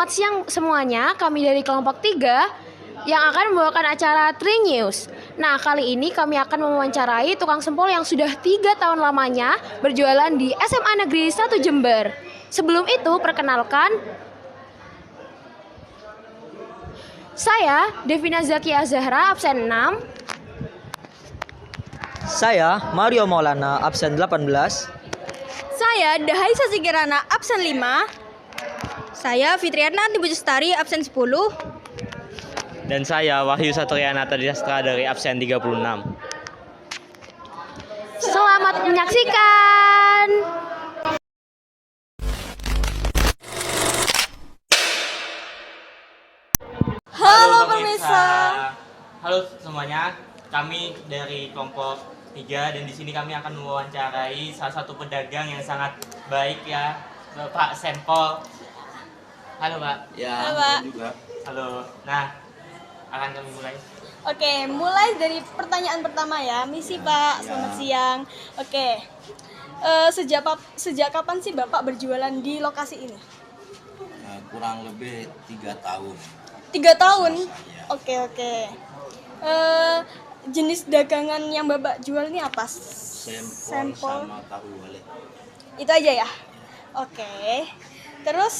Selamat siang semuanya, kami dari kelompok 3 yang akan membawakan acara Tri News. Nah, kali ini kami akan mewawancarai tukang sempol yang sudah 3 tahun lamanya berjualan di SMA Negeri 1 Jember. Sebelum itu, perkenalkan, saya Devina Zakia Zahra, absen 6. Saya Mario Maulana, absen 18. Saya Dahaisa Sigirana, absen 5. Saya Fitriana Tibujustari, absen 10. Dan saya Wahyu Satriana Tadisastra dari absen 36. Selamat menyaksikan. Halo pemirsa. Halo semuanya, kami dari kelompok 3 dan di sini kami akan mewawancarai salah satu pedagang yang sangat baik ya, Pak Sempol. Halo Pak. Ya, Halo, Pak. juga. Halo. Nah, akan kami mulai. Oke, mulai dari pertanyaan pertama ya. Misi Pak, selamat siang. Oke, sejak kapan sih Bapak berjualan di lokasi ini? Kurang lebih 3 tahun. 3 tahun? Iya. Oke. Jenis dagangan yang Bapak jual ini apa? Sempol sama tahu wale. Itu aja ya? Oke. Terus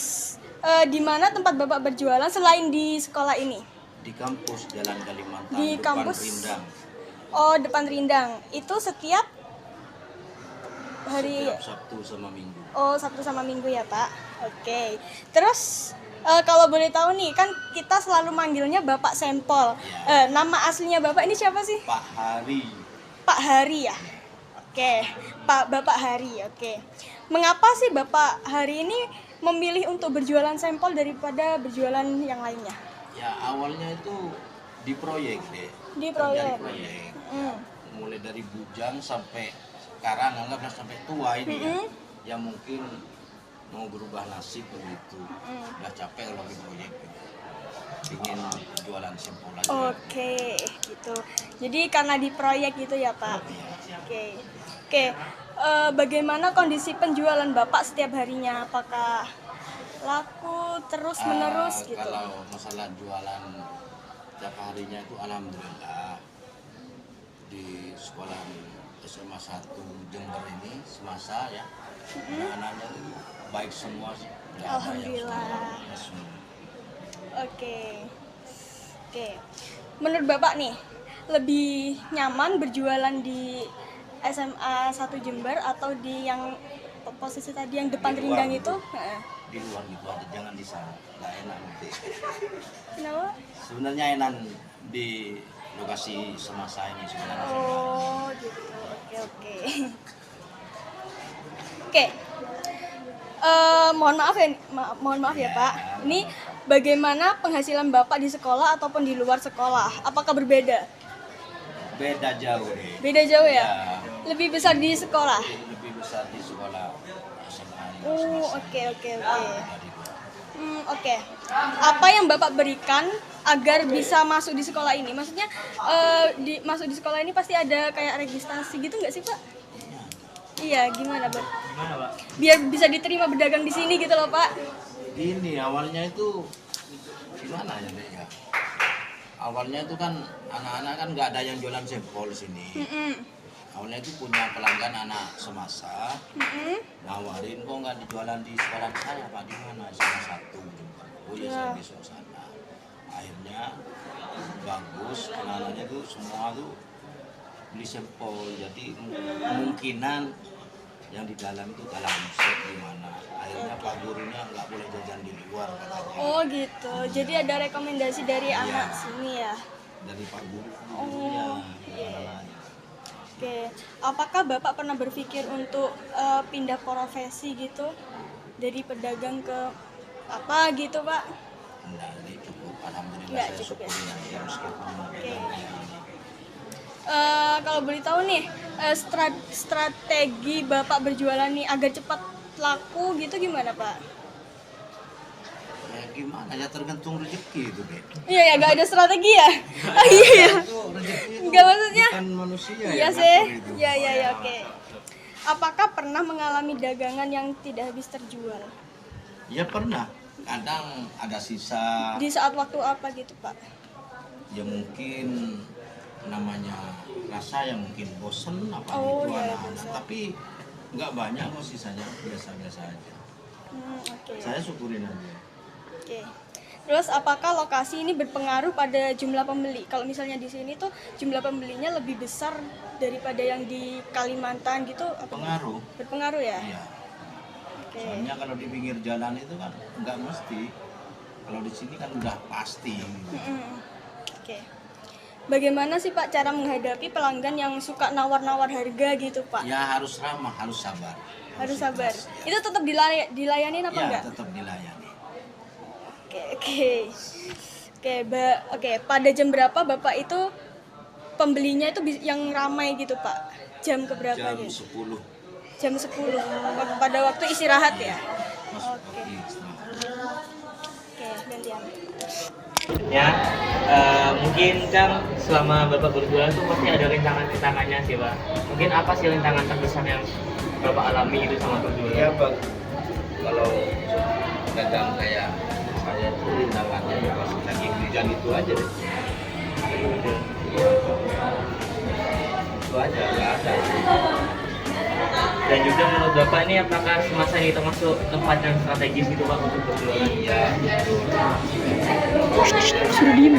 di mana tempat Bapak berjualan selain di sekolah ini? Di kampus Jalan Kalimantan, Di depan kampus? Rindang. Oh, depan Rindang. Itu setiap hari? Setiap Sabtu sama Minggu. Oh, Sabtu sama Minggu ya, Pak. Oke. Terus kalau boleh tahu nih, kan kita selalu manggilnya Bapak Sempol. Nama aslinya Bapak ini siapa sih? Pak Hari. Pak Hari ya? Oke, Bapak Hari, oke. Mengapa sih Bapak Hari ini memilih untuk berjualan sempol daripada berjualan yang lainnya? Ya, awalnya itu di proyek deh. Di Kerja proyek. Di proyek. Mm. Mulai dari bujang sampai sekarang, anggaplah sampai tua ini ya. Ya mungkin mau berubah nasib begitu. Udah capek kalau di proyek. Ingin jualan sempol aja. Oke, gitu. Jadi karena di proyek gitu ya, Pak? Oke. Bagaimana kondisi penjualan Bapak setiap harinya? Apakah laku terus menerus gitu? Kalau masalah jualan tiap harinya itu alhamdulillah di sekolah SMA 1 Jember ini semasa ya anak-anaknya itu baik semua sih. Nggak ada yang Alhamdulillah. semua. Oke. Menurut Bapak nih, lebih nyaman berjualan di SMA 1 Jember atau di yang posisi tadi yang depan Di luar Rindang gitu. itu? Heeh. Di luar gitu aja, jangan di sana, nggak enak nanti. Kenapa? Sebenarnya enak di lokasi semasa ini sebenarnya. Oh, gitu. Oke. Oke. Mohon maaf ya, Pak. Ini bagaimana penghasilan Bapak di sekolah ataupun di luar sekolah? Apakah berbeda? Beda jauh deh. Beda jauh ya? Ya, Lebih besar di sekolah. lebih besar di sekolah SMA ini. Oh, semasa. oke. Dari luar. Oke. Apa yang Bapak berikan agar bisa masuk di sekolah ini? Maksudnya masuk di sekolah ini pasti ada kayak registrasi gitu nggak sih, Pak? Iya, gimana, Pak? Gimana, Pak? Biar bisa diterima berdagang di sini gitu loh, Pak. Ini awalnya itu gimana ya Dek, ya? Awalnya itu kan anak-anak kan nggak ada yang jualan sempol di sini. Awalnya itu punya pelanggan anak semasa, nawarin kok nggak dijualan di sekolah saya Pak, di mana SMA 1. Oh ya saya besok sana. Akhirnya bagus, anak-anaknya tuh semua tuh beli sempol, jadi kemungkinan yang di dalam itu kalah omset gimana. Akhirnya Pak gurunya nggak boleh jajan di luar katanya. Oh, gitu. Jadi ada rekomendasi dari anak sini ya. Dari Pak guru. Oh, iya. Oke. Apakah Bapak pernah berpikir untuk pindah profesi gitu? Dari pedagang ke apa gitu, Pak? Nah, ini cukup. Alhamdulillah Nggak saya cukup ya? syukuri ya meskipun ini. Kalau boleh tahu nih, strategi Bapak berjualan nih agar cepat laku gitu gimana, Pak? Ya gimana ya tergantung rezeki itu deh. Iya ya, gak ada strategi ya? Oh, iya. Itu rezeki itu Nggak maksudnya? bukan manusia Iya yang sih. ngatur itu. Iya, oke. Apakah pernah mengalami dagangan yang tidak habis terjual? Ya pernah. kadang ada sisa, Di saat waktu apa gitu Pak? ya mungkin namanya rasa yang mungkin bosen apa Oh, gitu iya, anak-anak, bisa. tapi nggak banyak kok sisanya, biasa-biasa aja. Oke. Saya syukurin aja. Oke. Terus apakah lokasi ini berpengaruh pada jumlah pembeli? Kalau misalnya di sini tuh jumlah pembelinya lebih besar daripada yang di Kalimantan gitu? Pengaruh. Berpengaruh ya? Iya. Oke. Soalnya kalau di pinggir jalan itu kan nggak mesti. Kalau di sini kan udah pasti. Gitu. Oke. Bagaimana sih Pak cara menghadapi pelanggan yang suka nawar-nawar harga gitu Pak? Ya harus ramah, harus sabar. Harus sabar. ikhlas, ya. Itu tetap dilayanin apa Ya, enggak? tetap dilayani. Oke. Oke, pada jam berapa Bapak itu pembelinya itu yang ramai gitu Pak? Jam keberapa Jam gitu? 10 Jam 10. Pada waktu istirahat ya? masuk Oke. pagi setengah. Oke, gantian. Ya, mungkin kan selama Bapak berjualan tuh pasti ada rintangan-rintangannya sih Pak. Mungkin apa sih rintangan terbesar yang Bapak alami itu sama berjualan? Ya bang, kalau dagang kayak saya tuh rintangannya ya pas lagi hujan itu aja deh. Iya. Itu aja, nggak ada. Dan juga menurut Bapak ini apakah semasa ini termasuk tempat yang strategis gitu Pak untuk berjualan? Iya, betul.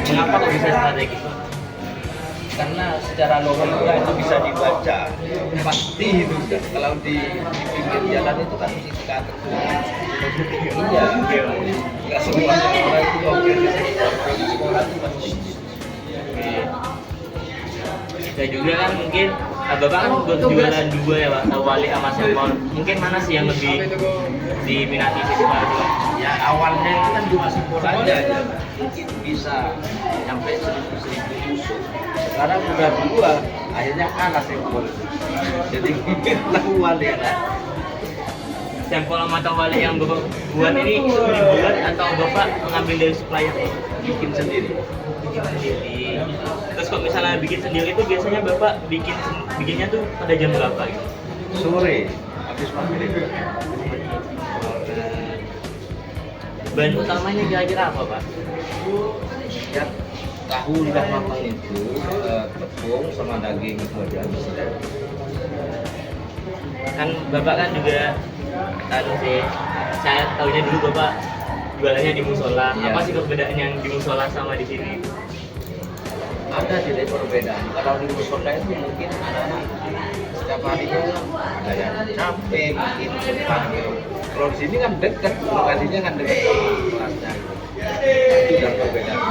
Mengapa kok bisa strategis Pak? Karena secara logika itu bisa dibaca pasti itu kan. Kalau di pinggir jalan itu kan tingkat iya nggak semuanya orang itu oke di sekolah itu pasti. Dan juga kan mungkin Bapak kan berjualan dua ya Pak, Tawali sama Sempol. Mungkin mana sih yang lebih diminati siswa? Ya awalnya itu kan cuma simpul aja ya. Mungkin bisa sampai 1.000 tusuk. Sekarang udah dua, akhirnya kalah simpul. Jadi lawan ya kan. Sempol sama Tawali yang Bapak buat ini dibuat atau Bapak mengambil dari supplier? Bikin sendiri. Bikin sendiri. Terus kok misalnya bikin sendiri itu biasanya Bapak bikinnya tuh pada jam berapa gitu? Sore habis maghrib. Bahan utamanya kira-kira apa Pak? Ya tahu lidah matang itu tepung sama daging itu aja bisa. Kan Bapak kan juga sih, saya tahunya dulu Bapak jualannya di musola. Iya. Apa sih perbedaan yang di musola sama di sini? Ada sih perbedaan. Kalau di musola itu mungkin ada setiap harinya ada yang capek mungkin cepat gitu. Kalau di sini kan dekat, lokasinya kan dekat sama kelasnya. Itu udah perbedaan.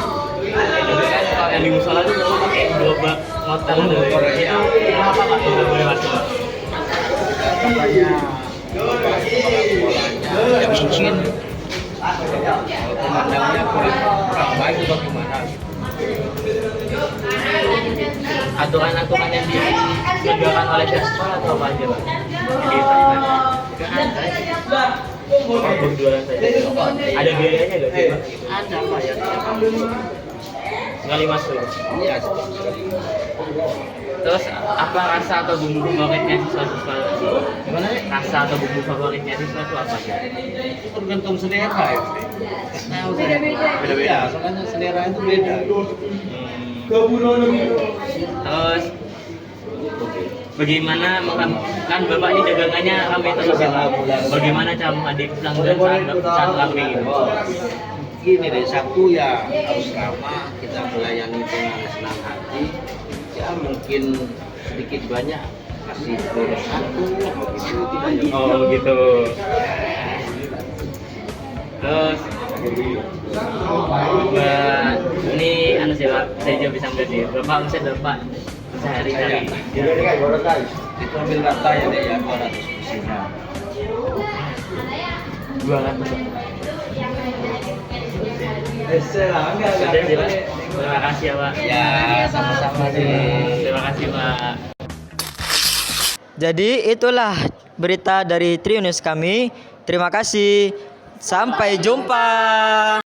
Dan juga kan kalau yang di musola itu Bapak pakai gerobak motor dari Iya. apa Pak? Udah boleh masuk Pak? Katanya polanya yang mungkin pemandangnya kurang baik atau gimana gitu. Aturan-aturan yang disediakan oleh pihak sekolah atau apa aja Pak? Jadi Pak berjualan saja. Ada biayanya nggak sih Pak? Ada Pak ya. Sekali masuk. Iya sekali. Terus apa rasa atau bumbu favoritnya siswa-siswa? Gimana ya? Rasa atau bumbu favoritnya siswa itu apa sih? Itu tergantung selera ya. Beda-beda. Beda-beda. Soalnya selera itu beda. Terus bagaimana kan Bapak ini dagangannya ramai terus ya Pak? Bagaimana cara menghadapi pelanggan saat ramai gitu? Gini deh, satu ya harus ramah, kita melayani dengan senang hati. Ya mungkin sedikit banyak kasih bonus satu begitu tidak ya. Oh gitu. Terus ini anu sih Pak, saya juga bisa mengerti. Berapa omset Bapak sehari-hari? Itu ambil rata ya deh ya 200 isinya. 200. Sudah sih Pak. Terima kasih ya Pak. Ya sama-sama deh. Terima kasih Pak. Jadi itulah berita dari Trinews kami. Terima kasih. Sampai jumpa.